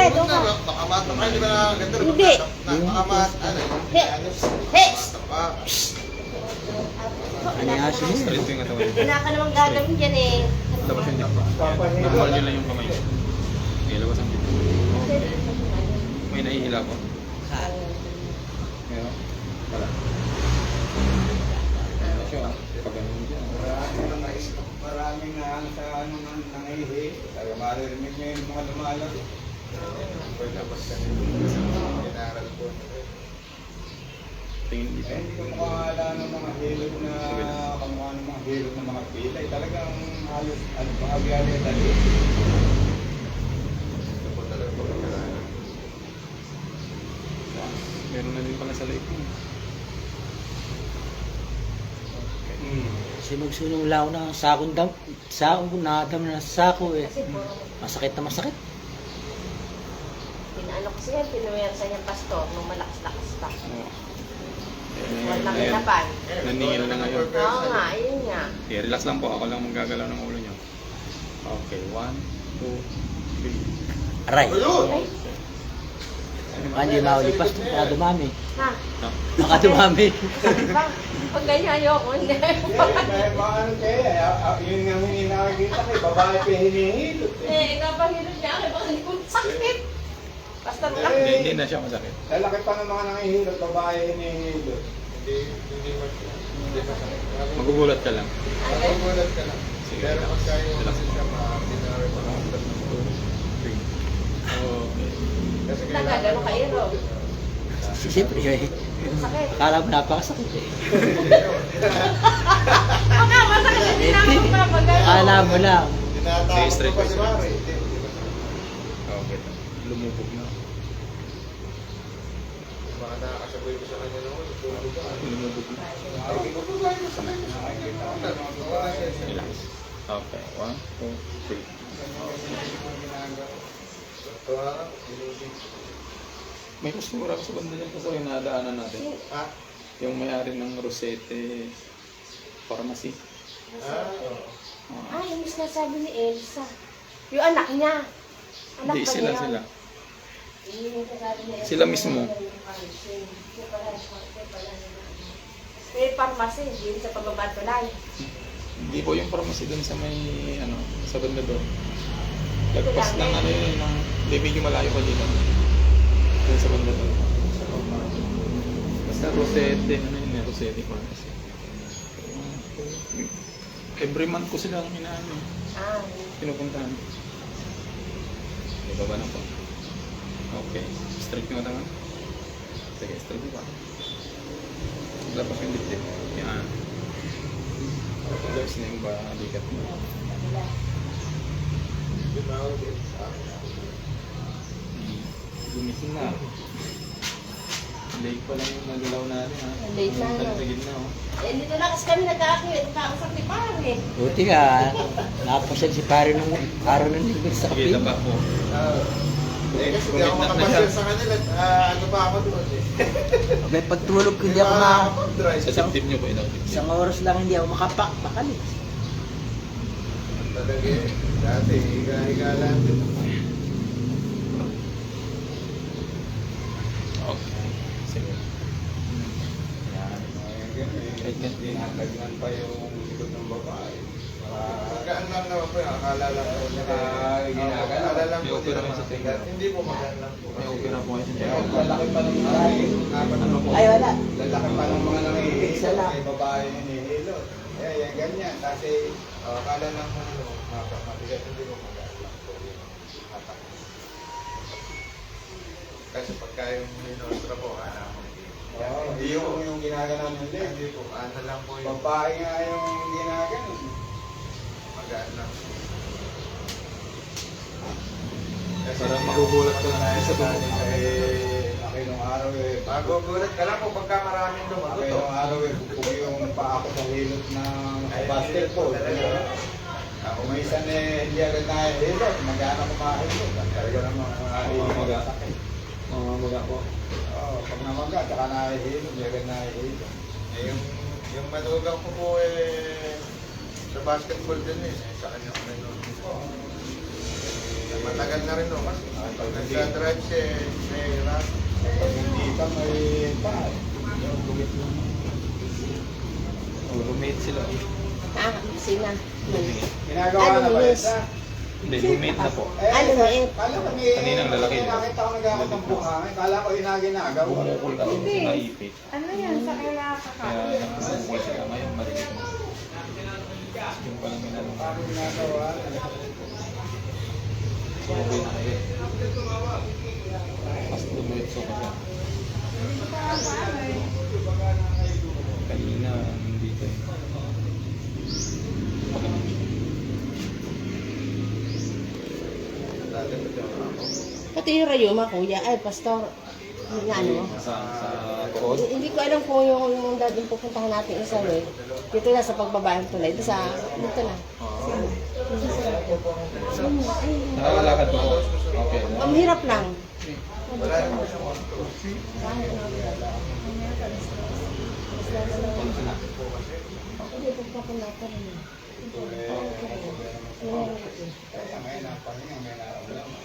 tayo, doon ka. Baka matapay, di ba na ganda? Hindi. Baka matapay. He! He! Ano yung aso mo? Straight yung katawan. Wala ka namang gagawin dyan eh. Labas yung jump. Normal nyo lang yung kamay. Okay, labas ang dito. May nahihila po. Meron? Wala. Ano siya? Pag ganun dyan. Maraming na ano sa ano nang nangihi. Kaya maririnig niyo yung mga lumalaro. Pagkabas ka nila. Inaral ko. Tingin dito. Hindi ko makakala ng mga hilot na kamukha ng mga hilot ng mga pilay. Talagang halos ano mga biyali dali. Ito po talaga po pagkakalan. Meron na din pala sa lake. Kasi magsunong lao na sakong dam, sakong nadam na sa sako eh. Kasi puro, Masakit na masakit. pinaano kasi yan, pinuwersa niyang pastor nung malakas-lakas pa. Oo. Walang Ayan. hinapan. Naningil na ngayon. Oo nga, yun nga. Okay, relax lang po. Ako lang magagalaw ng ulo nyo. Okay, 1, 2, 3. Aray. Ay, Hindi maulipas ito. Baka dumami. ha? No? Baka dumami. Diba? Pag ganyan ayoko, hindi. Dahil mga ano kaya, yun nga nakikita ko, babae pa hinihilot. Eh, ikaw pa hilot niya, akin baka hindi ko sakit. Basta lang. Hindi na siya masakit. Lalaki pa ng mga nangihilot, babae hinihilot. Hindi pa sa Magugulat ka lang. Magugulat ka lang. Sige, Pero relax. pagka yung Relax. kasi siya ma-binary pa lang. 2, 3. Okay. Kasi Nagagano ka, Iro. Siyempre eh. Sakit. Akala mo napakasakit eh. Baka masakit, hindi na ako magpapagano. Akala mo lang. Tinatawag Straight ko pa ko, si straight. Mari. Okay. Lumubog na. Baka nakakasabay ko sa kanya naman. Lumubog na. Relax. Okay. 1, 2, 3. May kustura ko sa banda dyan kasi yung nadaanan natin. Yung may-ari ng Rosete Pharmacy. Ay, yung sinasabi ni Elsa. Yung anak niya. Anak Hindi, ba sila, niya? sila. Yung sinasabi ni Elsa. Sila mismo. May pharmacy, yun sa pagbabantulay. Hindi po yung pharmacy dun sa may, ano, sa banda doon. Lagpas ng ano yun, ng, hindi, medyo malayo pa dito. Dun sa banda doon. Basta Rosete, ano yun, Rosete Pharmacy. Every month ko silang inaano, Ah, pinupuntahan. Okay, baba na po. Okay, straight yung katawan. Sige, straight yung pa. Labas yung dibdib. Yan. Okay, guys, na yung balikat mo. Gumising na. Late pa lang yung nagalaw natin ha. Late na, no? Sa gitna oh. eh, dito na kasi kami nagkakausap ni Pare. Buti ka. Napasyal si pare nung araw ng linggo sa Sige, kape. taba po. Kasi hindi ako Commitment na makapasyal siya. sa kanila. Ano pa ako doon eh. May pagtulog ko, hindi ako makakapag-drive. Sa dibdib nyo po, ito. Isang oras lang hindi ako makapakpakan eh. Talaga eh. Dati, higa-higa lang din. Okay. Sige. Yan. Kahit nga tinatagnan pa yung likod ng babae. Magaan lang naman po yun. Akala lang po niya. Akala lang May po opera nila mo sa mabigat. tingin. Hindi po magaan lang po. May okay na po kayo sa Kaya dyan. lalaki pa ng babae. Ano po? Ay, wala. Lalaki pa ng mga nangihilo. Isa lang. May babae hinihilo. Kaya yan ganyan. Kasi akala lang mo mabigat. Hindi po magaan lang po yun. Hatak. Kasi pagka yung minostra po, hindi yung ginaganon yung leg. Hindi po, ano lang po yung babae nga yung ginaganon. Magaan lang. Kasi Parang magugulat ka lang sa sa dati ako nung araw eh. Magugulat ka lang po pagka maraming lumagot. Ako nung araw eh, bubog yung paa ko sa hilot ng basketball. Ako may isa hindi agad nahihilot. Mag-anak ko mahilot. Talaga naman Mamaga. Mamaga po. Oo, pag namaga, tsaka nahihilot. Hindi agad nahihilot. Eh, yung malugang ko po eh, sa basketball din eh. Sa kanya ko nanonood. Matagal na rin o kasi. Pag nagsa-drive siya, nahihirap. Pag hindi pa may pa. Roommate sila. Ah, sina. Ginagawa Ano, na ba Luis? ito? Hindi, roommate na po. Ano ba eh? Kala ko may... Kaninang lalaki. Nakita ko nag-akot ng buhangin. Kala ko ginagawa. Bumukol ka Hindi. sa naipit. Ano yan? Sa Kaya kailangan nakakabukol sila. Ngayon, marinig mo. Yung palang minanong. Paano ginagawa? Okay na kayo. Mas dumiretso ka siya. Kanina, hindi tayo. Pati yung Rayuma, kuya. Ay, pastor. Yung ano? Sa tuod. Hindi ko alam kung yung dating pupuntahan natin isa eh. Dito na sa pagbabayang tulay. Dito na. Nakakalakad mo. Okay. Ang hirap lang. Kung sila. Hindi, pagpapunta rin. Ngayon ang pahinga, may nararamdaman.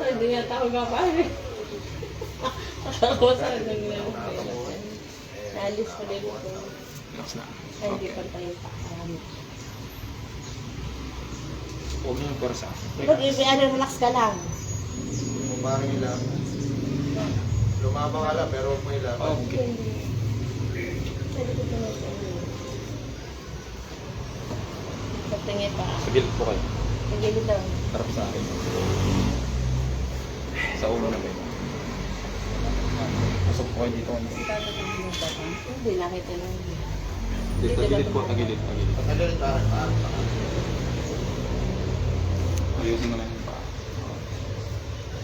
Hindi niya tawag nga pa eh. Ako sa nangyayari. Naalis ko din ito. Relax na. Ay, hindi pa tayo pa. Huwag niyo yung pwersa. Relax ka lang. Kung parang ilang. Lumabang ka lang, pero huwag mo ilang. Okay. Pwede ko na ito. Pagtingin pa. Sa gilid po kayo. Pagilid daw. Harap sa akin. Sa ulo na kayo. Pasok po kayo dito. Hindi, nakita lang. Dito, tagilid po. Tagilid. Tagilid. Pagkalun, parang. Ayusin mo lang yung paa.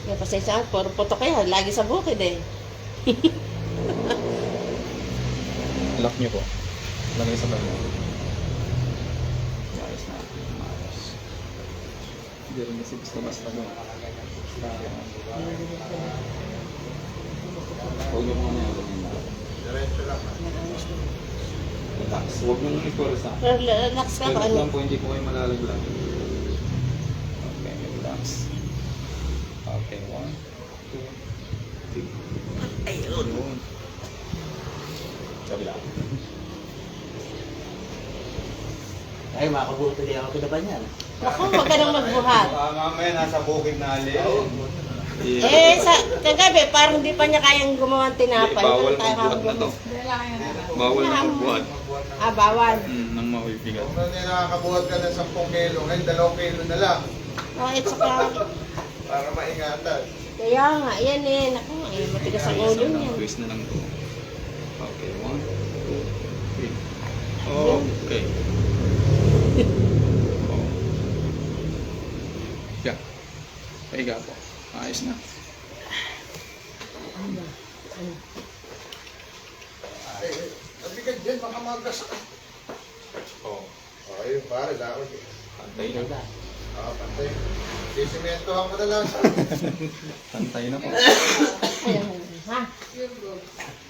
Kaya pasensya ka, puro puto kayo. Lagi sa bukid eh. Lock niyo po. Lagay sa bag. Ayos na. Ayos. Hindi rin kasi basta-basta doon. Huwag niyo muna yung ganyan na. Diretso lang. Relax. Huwag niyo yung ipwersa. Relax ka ba? Relax lang Ano? po, hindi po kayo malalaglag. Okay, relax. Okay, 1, 2, 3. Ayun. Kabila. Ay, makabuto din ako kinaban yan. Naku, huwag ka nang magbuhat. Baka mamaya nasa bukid na alin. Eh, sa kagabi, parang di pa niya kayang gumawa ng tinapay. Bawal Doon tayo magbuhat na to. Bawal na magbuhat. Ah, bawal. Nang mabibigat. Kung na nakakabuhat ka ng 10 kilo, ngayon 2 kilo na lang. Oh, it's okay. Para maingatan. Kaya nga, yan eh. Naku, eh, matigas ang ulo niya. Twist na lang to. Okay, 1, 2, 3. Okay. Oh. Yeah. Pahiga po. Ayos na. Ay, nabigad dyan, baka magas ka. Oh. Ayun, pare, lakot eh. Pantay na. Pantay. Sisimentohan ko na lang sa Pantay na po. Ayan, ha?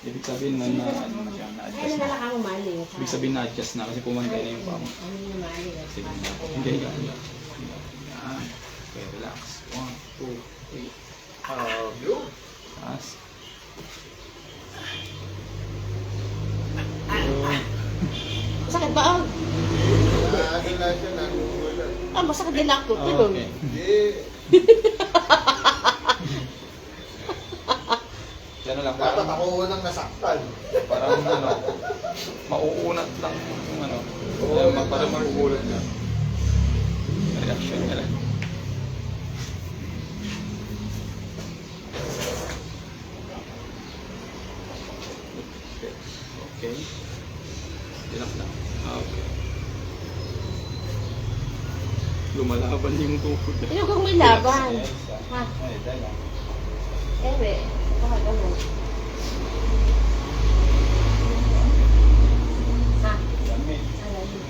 Ibig sabihin na ano na siya, Ano na-adjust na na. lang ang umali. Ibig sabihin na-adjust na kasi pumantay na yung paa mo. Ano yung umali? Sige na. Hindi, yan. Yan. Okay, relax. 1, 2, 3. yun. Taas. Masakit ba? Oh? Ano lang siya, nagugulat. Ah, masakit din ako. Tulog. Okay. Hindi. Yan na lang. Dapat Parang, ako unang nasaktan. parang ano, mauunat lang yung ano. Parang magugulat na. Reaction niya lang. Okay. Relax lang. Okay. Lumalaban yung tuhod. Ano kung may laban? Yes. Ha? Ay, dala. Ebe, baka ganun. Ha? Dami. Ano yun?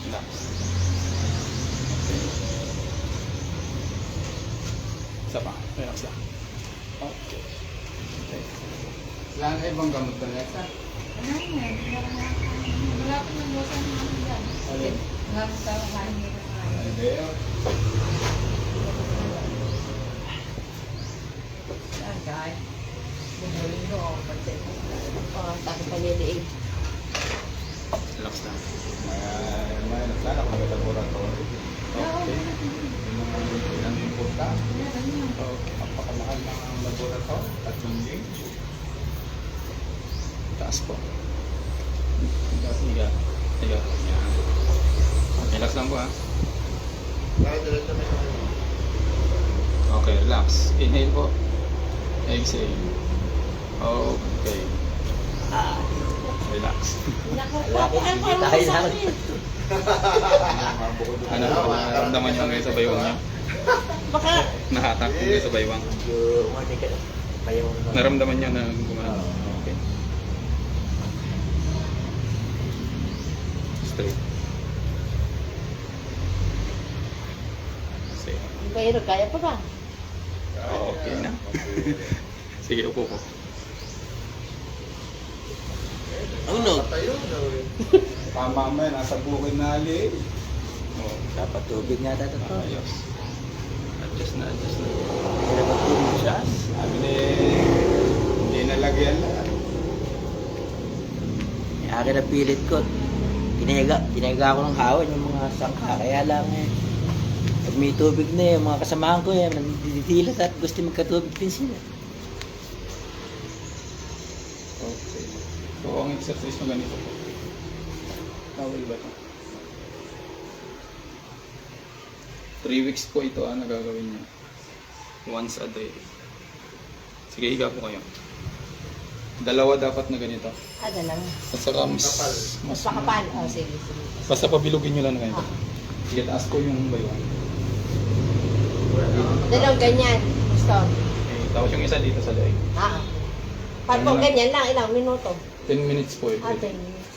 Relax. Isa pa. Relax lang. Okay. Wala na ibang gamot na neta. Ano yan? Wala ko nang bosan ng ano dyan. Alin? Wala ko sa kain nila. Hindi. Saan kain? Bumulong ko ako pati. Oo, tapos paliliig. Relax lang. May naglalak na laboratory. Okay. Ang importante. Okay. Napakamahal ng laboratory. 3 gauge. Taas po. Higa. Higa. Yan. Relax lang po ha. Okay, relax. Inhale po. Exhale. Okay. Relax. Naku, Laki, papakan ko hindi naman tayo sa lang. akin. Ano, naramdaman nyo ngayon sa baywang nyo? Baka, Nahatak po kayo sa baywang. Medyo umati ka. Kayo Naramdaman nyo na gumana. Okay. Straight. Safe. pero kaya pa ba? Okay na. Sige, upo po. Unog. Mamaya, nasa bukid na ali. Oh, Dapat tubig nga dapat to. ayos. Adjust na, adjust na. Dapat tubig siya. Sabi ni, hindi nalagyan lahat. Akin na pilit ko. Tinayaga ko ng hawan yung mga sangka. Kaya lang pag may tubig na yung mga kasamahan ko nandidilat at gusto magkatubig din sila. Okay. So, ang exercise mo ganito po. Bawal ba ito? 3 weeks po ito na gagawin niyo. Once a day. Sige, higa po kayo. 2 dapat na ganito. Dalawa. At saka mas Pakapal. Oh, sige, sige. basta pabilugin nyo lang na ganito. Sige, taas ko yung baywang. Dalawang ganyan. Gusto. Okay, tapos yung isa dito sa leeg. Pag po ganyan lang, ilang minuto. 10 minutes po every 10 day. minutes.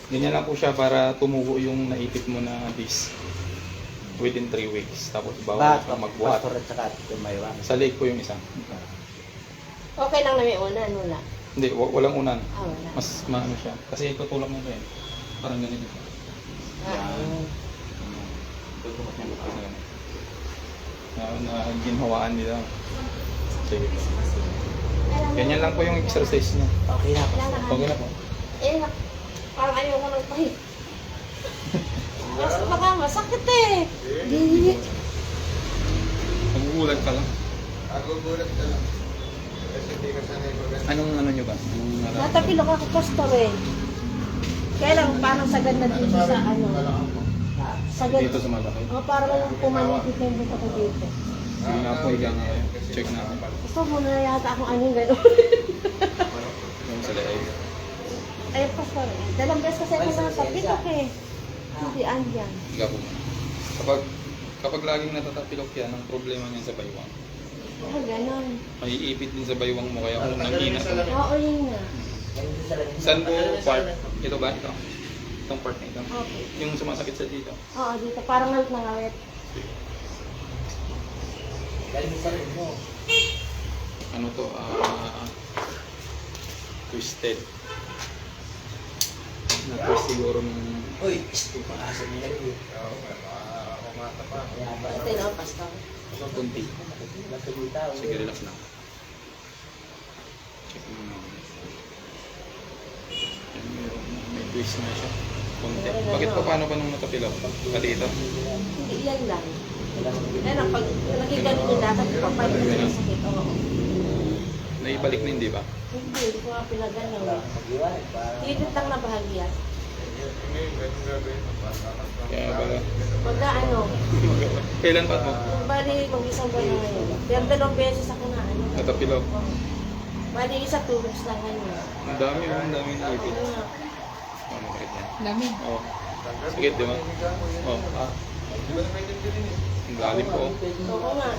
Ganyan lang po siya para tumugo yung naipit mo na disc within 3 weeks. Tapos bawal ka magbuhat. Pastor at saka tumaywang. Sa leg po yung isa. Okay lang na may una, nula. Hindi, walang unan. Wala. Mas maano siya. Kasi tutulak mo ito eh. Parang ganito. Tutulak mo ito. Na ginhawaan nila. Sige. Ganyan lang po yung exercise niya. Okay na. Okay na po. Parang ayoko ng pahit. Kasi baka masakit eh. Di. Magugulat ka lang. Nagugulat ka lang. Kasi hindi ka sanay maganda. Anong ano nyo ba? Anong Natapilok ako pastor eh. Kaya lang parang sagad na dito sa ano. Sagad. dito sa malaki? Parang lang pumanipit na yung buto ko dito. Sige nga po, higa nga kayo. Check natin. Gusto mo na yata akong ano yung gano'n. Yung sa leeg. Ay, pastor eh. 2 beses kasi ako natapilok eh. Hindi andyan. Higa po muna. Kapag laging natatapilok yan, ang problema niyan sa baywang. Gano'n. May iipit din sa baywang mo kaya kung nanghina ka. Oo, yun nga. Saan po part? Ito ba? Ito? Itong part na ito? Okay. Yung sumasakit sa dito. Oo, dito. Parang halit na ngawit. Ano to? Twisted. Na-twist siguro ng... Uy, pang-asa nila yun. Kumata pa. Ito yun, pastor. kunti. Sige, relax lang. Check mo na. Yan, may twist na siya. Kunti. Bakit pa paano pa nung natapilap? Kalita. Hindi, yan lang. Yan ang pag nagiganon yung dapat, papalit na yung sakit. Oo. Naibalik na hindi ba? Hindi ko nga pinagano'n. Higit lang na bahagya. Kaya ba? Pagka ano, Kailan pa mo? bali mag-isang buwan na ngayon. Pero 2 beses ako na ano. Natapilap. Bali isa 2 weeks lang ngayon. Ang dami oh, ang dami na ipit. Ano nga. Oh, makakit niya. Dami. Oh. Sige, di ba? Oh. Ang lalim po. Oo nga.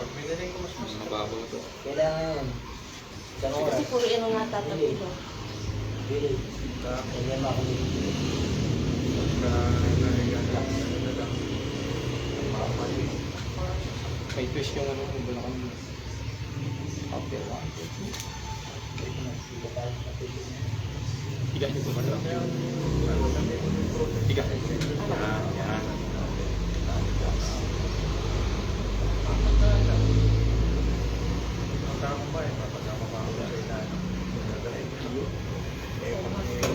Pag binaling ko mas Mas mababaw ito. Kailangan yun. Isang oras. Kasi puro ano nga tatapilo. Bili. Kailangan ako bili. May twist yung ano, yung balakan mo. Okay, 1, 2, 3. Higa, hindi ko matapos. Higa. Yan, yan.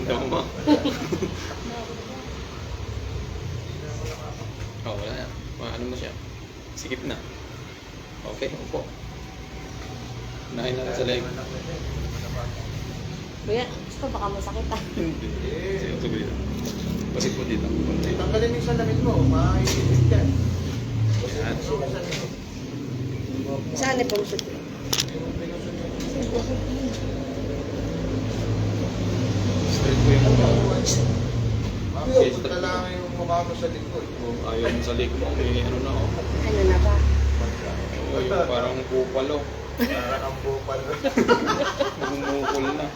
Tama mo. Oh, wala na. Ano mo siya? Sikip na. Okay, upo. Unahin lang sa leg. Kuya, gusto baka masakit ah. Hindi. Sige, tuloy dito. Pasik mo dito. Konti. Tanggalin mo yung salamin mo, maiisip ka. Yan. Saan na pang suit? Straight ko yung ulo. Punta lang yung mukha mo sa likod. Kung ayaw mo sa leg mo, may ano na ako. Ano na ba? Oo, yung parang kupalo. Parang ang bupal. Bumukol na.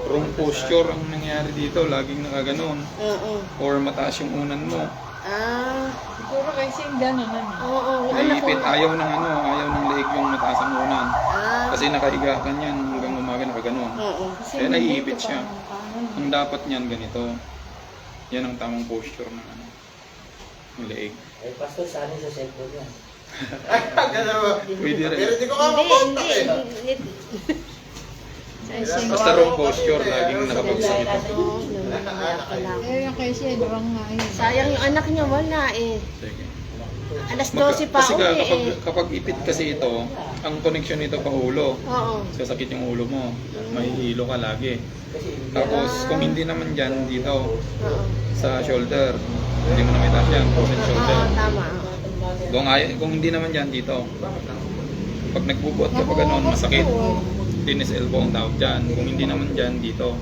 Wrong posture ang nangyari dito. Laging nakaganon. Oo. Or mataas yung unan mo. Ah. Siguro kasi gano'n ano. Oo. Yung anak ko. Naipit. Ayaw ng ano. Ayaw ng leeg yung mataas ang unan. Ah. Kasi nakahiga ka niyan hanggang umaga nakaganon. Oo. Kaya naiipit siya. Ang dapat niyan ganito. Yan ang tamang posture ng ano. Ng leeg. Eh, pastor, saan sa cellphone yan? Pwede rin. Pero di ko ka Hindi, makontak hindi. eh. Basta wrong posture. Laging nakabagsak ito. Oo, lang. Eh, yung kay Shed, wrong nga yun. Sayang yung anak niya, wala eh. Sige. Alas 12 pa Kasi uwi eh. kapag ipit kasi ito, ang connection nito pa ulo. Oo. Sasakit yung ulo mo. Mahihilo ka lagi. Tapos kung hindi naman dyan dito Oo. sa shoulder, hindi mo na may taas yan, frozen shoulder. Oo, tama. Kung hindi naman dyan dito, pag nagbubuhat ka pa gano'n, masakit. Tennis elbow ang tawag dyan. Kung hindi naman dyan dito.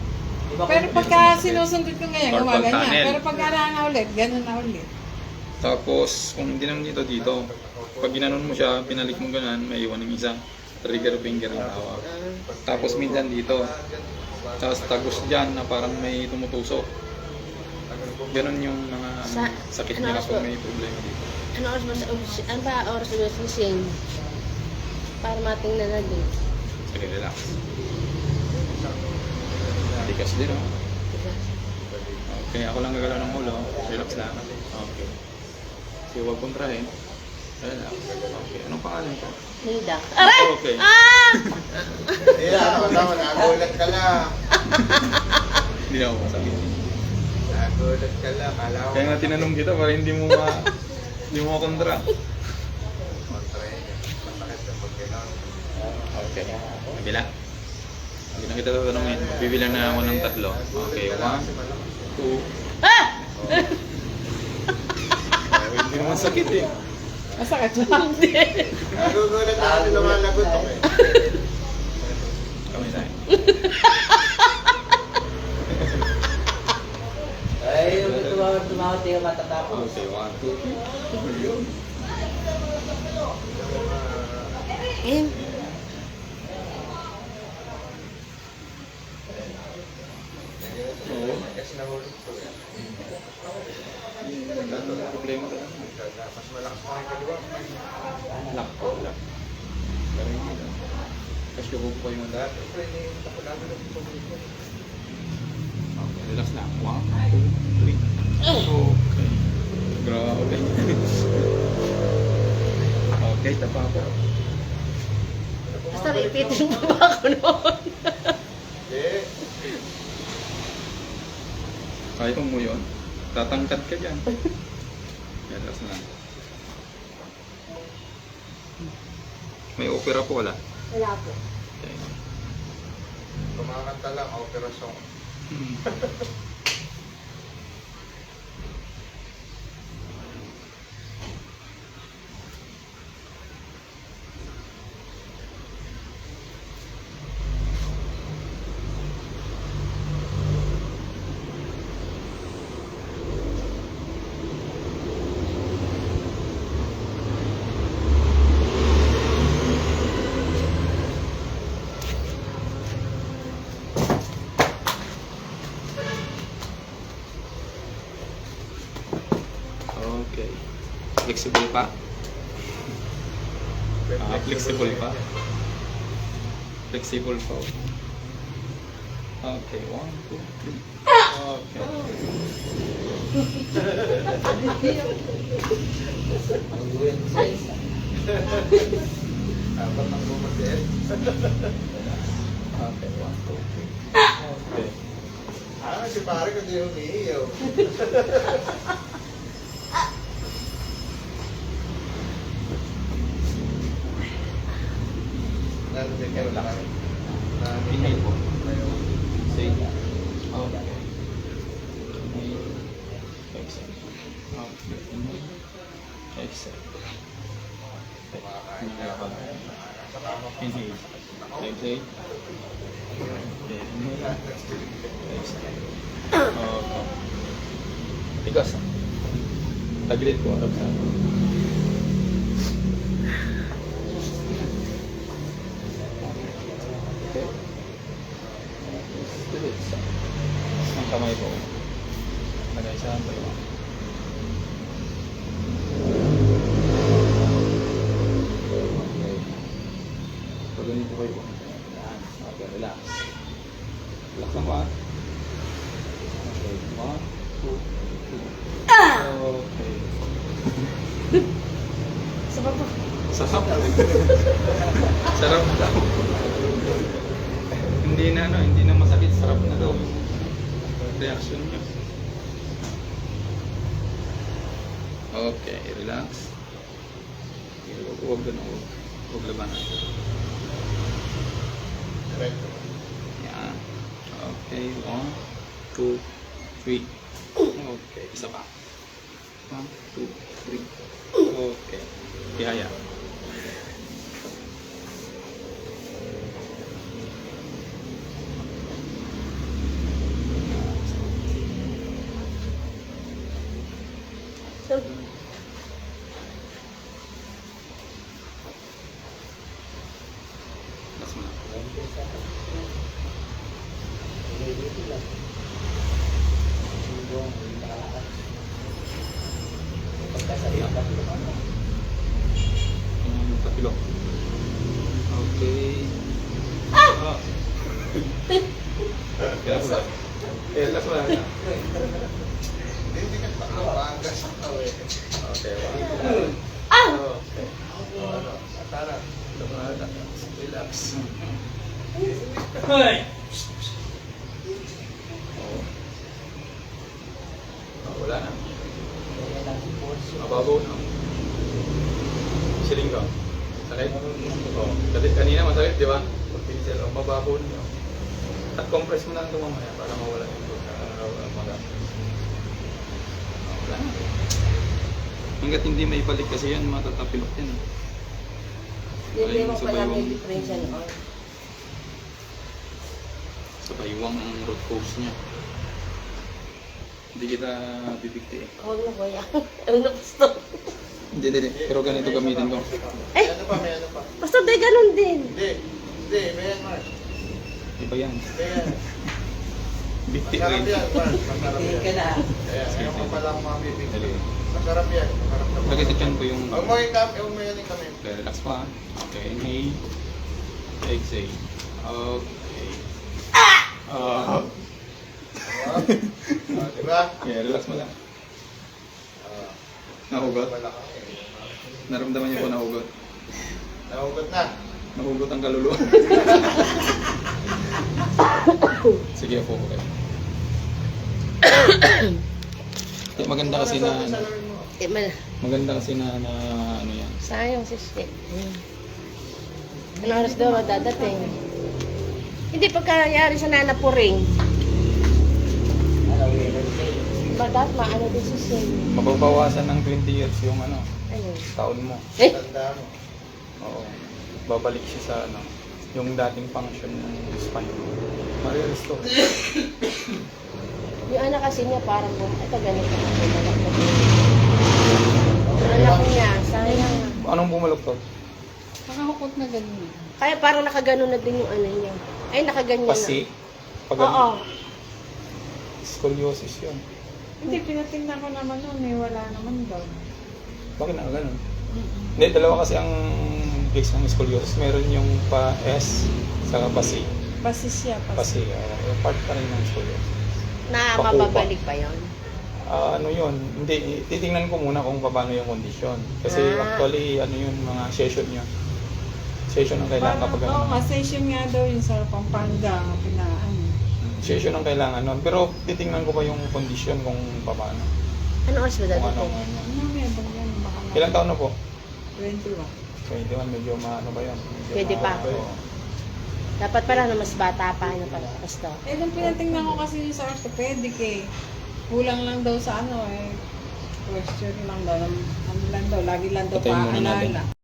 Pero pagka sinusundot ko ngayon, Carpal gumaganyan. tunnel. Pero pag ara na ulit, ganun na ulit. Tapos kung hindi naman dito. Pag ginanon mo siya, pinalik mo gano'n, may iwan ng isa. Trigger finger yung tawag. Tapos minsan dito. Tapos tagos dyan na parang may tumutusok. Ganon yung mga sakit niya kapag may problema dito. Ano oras ba sa ano ba oras ba sa gising? Para matingnan na din. Sige, relax. Tigas din, oh. Okay, ako lang gagalaw ng ulo. Relax lang. Okay. Sige, huwag kontrahin. Relax. Okay, anong pangalan ko? Nida. Aray! Okay. Ah! Tama, nagulat ka lang. Hindi na ako masakit. Nagulat ka lang. Kala ko Kaya nga tinanong kita para hindi mo kontra. kontrahin niya. Masakit na pag gano'n. Okay. Kabila. Hindi na kita tatanungin. Bibilang na ako ng 3. Okay, 1, 2. Ah! Hindi naman sakit eh. Masakit lang. Hindi. Nagugulat ako na lumalagot ako eh. Kamay tayo. Ay, yung tumawag tayo matatapos. Okay, 1, 2, 3. Eh, Oo. Kasi nahulog ko eh. Problema talaga. Mas malakas pa yung kaliwa. Lock po, lock. Pero hindi na. Kasi ko po yung dati. Dati ko eh, nakulado na ito. Okay, relax lang. 1, 2, 3. Okay. Grabe. Okay, tapa po. basta ipitin mo ba ako noon? Eh, Kaya mo yun. Tatangkad ka dyan. Relax lang. May opera po wala. Wala po. Okay. kumakanta lang, operasyon. Okay. Flexible pa? Flexible pa? Flexible pa. Okay, 1, 2, 3. Okay. Apat ang bumatin. Okay, 1, 2, 3. Okay. Si pare ko di umiiyaw. Nandun kayo lang. Inhale po. Say. Okay. Inhale. Exhale. Okay. Inhale. Exhale. Inhale. Inhale. Exhale. Okay. Inhale. Exhale. Okay. Tigas. Tagilid po. Okay. Diretso. Ang kamay ko. Lagay sa tayo. Okay. Pag ganito kayo. Yan. Okay, relax. Relax lang ba? Okay. 1, 2, 3. Okay. Sarap po. Sarap. Sarap daw. Hindi na masakit, sarap na daw. Reaction niya. Okay, relax. Huwag ganun. Huwag labanan. Yan. Okay, 1, 2, 3. Okay, isa pa. 1, 2, 3. Okay. Kaya. So, Mas mo na. Tapilo. Okay. Ah! Relax lang. Relax lang. Hindi ka pakapangas ako eh. Okay. Okay. Tara. Relax. Wala na. Mababaw na. Siling ka. Sakit? Oo. Kasi kanina masakit, di ba? Pag-pinsel, mababaw na. At compress mo lang ito mamaya para mawala yung maga. Wala na. Hanggat hindi may balik kasi yan, matatapilok yan. hindi mo Sabay pala yung- may differential oil. Sa baywang ang root cause niya. Hindi kita bibigti eh. Huwag na kuya. Ano na gusto? Hindi. Pero ganito gamitin ko. May ano pa, may ano pa. Basta di ganun din. Hindi, may yan, Mark. Iba yan. May yan. Bigti Masarap rin. yan, Mark. Masarap Tingin ka yan. na. Ayan, ngayon ko pala akong mabibig. Dali. Masarap yan. Masarap na. Lagay sa tiyan ko yung... Huwag mo yung kami, huwag mo yan yung kami. Okay, relax pa. Okay, inhale. Exhale. Okay. Diba? Yeah, relax mo lang. Nahugot? Wala ka. Naramdaman niyo po nahugot. Nahugot na. Nahugot ang kaluluwa. Sige po, okay. Maganda kasi na ano, maganda kasi na ano yan. Sayang si Steve. Ano oras daw dadating? Hindi pagkayari sa nanapuring. Bagat maano din si Steve. Mababawasan ng 20 years yung ano, Ayun. taon mo. Eh! Tanda mo. Oo. Babalik siya sa ano, yung dating function ng spine. Marirestore. Yung anak kasi niya parang ito ganito. Anak niya, sayang. Anong bumaluktot? Nakahukot na ganun. Kaya parang nakaganon na din yung ano niya. Ay, nakaganyan Pasi. na. Pag Oo. scoliosis yun. Hindi, pinatingnan ko naman noon eh. Wala naman daw. Bakit na ganun? Hindi, dalawa kasi ang case ng scoliosis. Meron yung pa-S, saka pa-C. Pasi siya, Kasi pasi. yung part pa rin ng scoliosis. Na Pakupa. mababalik pa yon. Ano yun, hindi, titingnan ko muna kung paano yung kondisyon. Kasi Ah. actually, ano yun, mga session yun. Session ang kailangan kapag Oo, ano. session nga daw yun sa Pampanga, pinaan. Session ang kailangan nun. Pero titingnan ko pa yung kondisyon kung paano. Ano oras ba Kung ano. dadating? Ano may bang yan? Baka na- Ilang taon na po? 21. 21, medyo maano ba yan? Medyo Pwede pa. oo. Dapat pala na mas bata pa ano pala. Basta. Eh, nung pinatingnan ko kasi yung sa orthopedic eh. Kulang lang daw sa ano eh. Question lang daw. Ano lang daw, lagi lang daw Patayin muna natin. paalala.